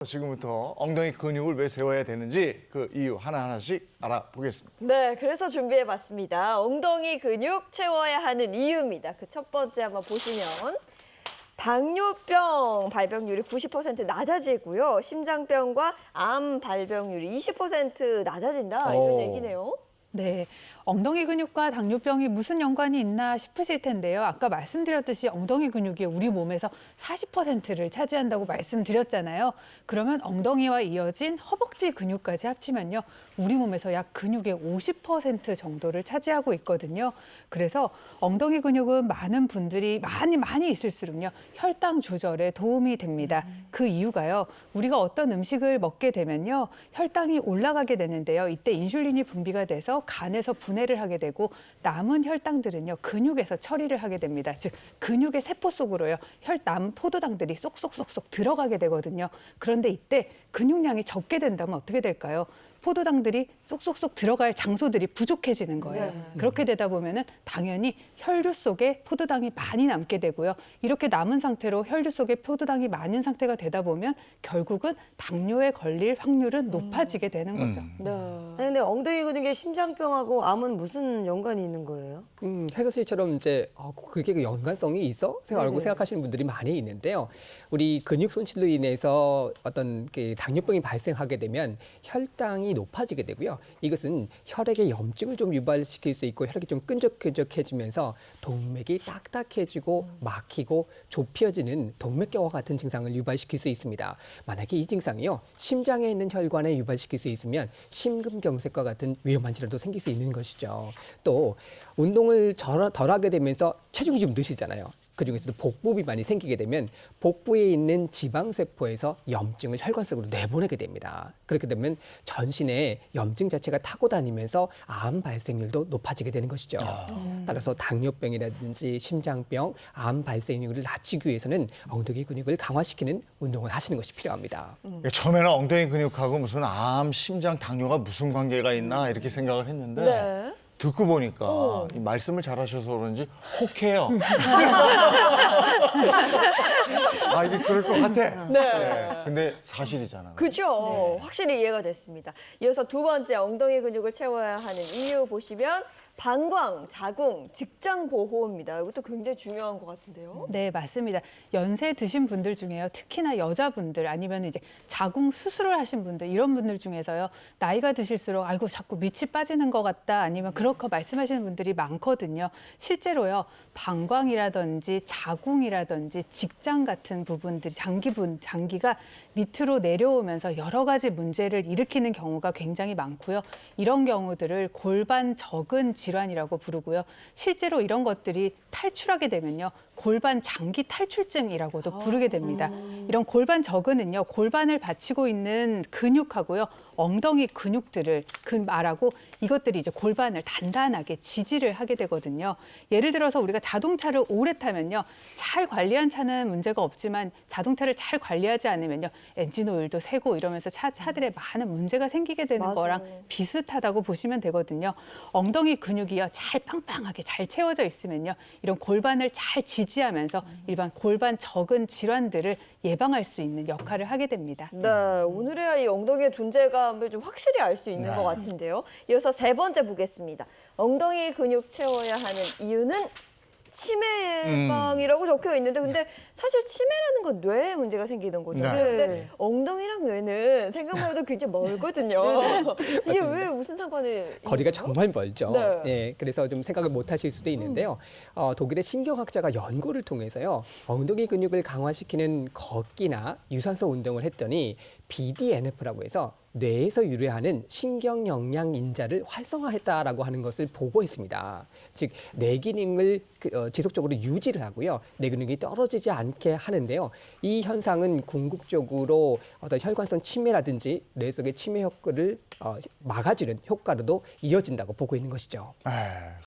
지금부터 엉덩이 근육을 왜 세워야 되는지 그 이유 하나하나씩 알아보겠습니다. 네, 그래서 준비해봤습니다. 엉덩이 근육 채워야 하는 이유입니다. 그 첫 번째 한번 보시면 당뇨병 발병률이 90% 낮아지고요. 심장병과 암 발병률이 20% 낮아진다 이런 오. 얘기네요. 네, 엉덩이 근육과 당뇨병이 무슨 연관이 있나 싶으실 텐데요. 아까 말씀드렸듯이 ong덩이 근육이 우리 몸에서 40%를 차지한다고 말씀드렸잖아요. 그러면 엉덩이와 이어진 허벅지 근육까지 합치면요. 우리 몸에서 약 근육의 50% 정도를 차지하고 있거든요. 그래서 엉덩이 근육은 많은 분들이 많이 있을수록요. 혈당 조절에 도움이 됩니다. 그 이유가요. 우리가 어떤 음식을 먹게 되면요. 혈당이 올라가게 되는데요. 이때 인슐린이 분비가 돼서 간에서 분해를 하게 되고 남은 혈당들은요. 근육에서 처리를 하게 됩니다. 즉 근육의 세포 속으로요. 남 포도당들이 쏙쏙쏙쏙 들어가게 되거든요. 그런데 이때 근육량이 적게 된다면 어떻게 될까요? 포도당들이 쏙쏙쏙 들어갈 장소들이 부족해지는 거예요. 네. 그렇게 되다 보면은 당연히 혈류 속에 포도당이 많이 남게 되고요. 이렇게 남은 상태로 혈류 속에 포도당이 많은 상태가 되다 보면 결국은 당뇨에 걸릴 확률은 높아지게 되는 거죠. 네. 아니, 근데 엉덩이 근육에 심장병하고 암은 무슨 연관이 있는 거예요? 혜서 씨처럼 이제 그게 그 연관성이 있어? 네네. 생각하시는 분들이 많이 있는데요. 우리 근육 손실로 인해서 어떤 그 당뇨병이 발생하게 되면 혈당이 높아지게 되고요. 이것은 혈액의 염증을 좀 유발시킬 수 있고 혈액이 좀 끈적끈적해지면서 동맥이 딱딱해지고 막히고 좁혀지는 동맥경화 같은 증상을 유발시킬 수 있습니다. 만약에 이 증상이요. 심장에 있는 혈관에 유발시킬 수 있으면 심근경색과 같은 위험한 질환도 생길 수 있는 것이죠. 또 운동을 덜 하게 되면서 체중이 좀 느시잖아요. 그중에서도 복부비 많이 생기게 되면 복부에 있는 지방세포에서 염증을 혈관 속으로 내보내게 됩니다. 그렇게 되면 전신에 염증 자체가 타고 다니면서 암 발생률도 높아지게 되는 것이죠. 따라서 당뇨병이라든지 심장병, 암 발생률을 낮추기 위해서는 엉덩이 근육을 강화시키는 운동을 하시는 것이 필요합니다. 처음에는 엉덩이 근육하고 무슨 암, 심장, 당뇨가 무슨 관계가 있나 이렇게 생각을 했는데 네. 듣고 보니까 이 말씀을 잘하셔서 그런지 혹해요. 아 이게 그럴 것 같아. 네. 근데 사실이잖아. 그죠? 확실히 이해가 됐습니다. 이어서 두 번째 엉덩이 근육을 채워야 하는 이유 보시면 방광, 자궁, 직장 보호입니다. 이것도 굉장히 중요한 것 같은데요. 네, 맞습니다. 연세 드신 분들 중에요. 특히나 여자분들 아니면 이제 자궁 수술을 하신 분들 이런 분들 중에서요. 나이가 드실수록 아이고 자꾸 밑이 빠지는 것 같다 아니면 그렇게 말씀하시는 분들이 많거든요. 실제로요. 방광이라든지 자궁이라든지 직장 같은 부분들이 장기가 밑으로 내려오면서 여러 가지 문제를 일으키는 경우가 굉장히 많고요. 이런 경우들을 골반 적은 질환이라고 부르고요. 실제로 이런 것들이 탈출하게 되면요. 골반 장기 탈출증이라고도 부르게 됩니다. 이런 골반 적은은요. 골반을 받치고 있는 근육하고요. 엉덩이 근육들을 말하고 이것들이 이제 골반을 단단하게 지지를 하게 되거든요. 예를 들어서 우리가 자동차를 오래 타면요. 잘 관리한 차는 문제가 없지만 자동차를 잘 관리하지 않으면요. 엔진 오일도 새고 이러면서 차들에 많은 문제가 생기게 되는 맞아요. 거랑 비슷하다고 보시면 되거든요. 엉덩이 근육이요. 잘 빵빵하게 잘 채워져 있으면요. 이런 골반을 잘 지지하면서 일반 골반 적은 질환들을 예방할 수 있는 역할을 하게 됩니다. 네, 오늘에야 이 엉덩이의 존재감을 좀 확실히 알 수 있는 것 같은데요. 이어서 세 번째 보겠습니다. 엉덩이 근육 채워야 하는 이유는 치매 예방이라고 적혀 있는데 근데 사실 치매라는 건 뇌에 문제가 생기는 거잖아요. 네. 근데 엉덩이랑 뇌는 생각만 해도 굉장히 멀거든요. 이게 왜 무슨 상관이 거리가 있나요? 정말 멀죠. 네. 예, 그래서 좀 생각을 못 하실 수도 있는데요. 독일의 신경학자가 연구를 통해서요. 엉덩이 근육을 강화시키는 걷기나 유산소 운동을 했더니 BDNF라고 해서 뇌에서 유래하는 신경 영양 인자를 활성화했다라고 하는 것을 보고했습니다. 즉, 뇌 기능을 지속적으로 유지를 하고요. 뇌 기능이 떨어지지 않게 하는데요. 이 현상은 궁극적으로 어떤 혈관성 치매라든지 뇌 속의 치매 효과를 막아주는 효과로도 이어진다고 보고 있는 것이죠.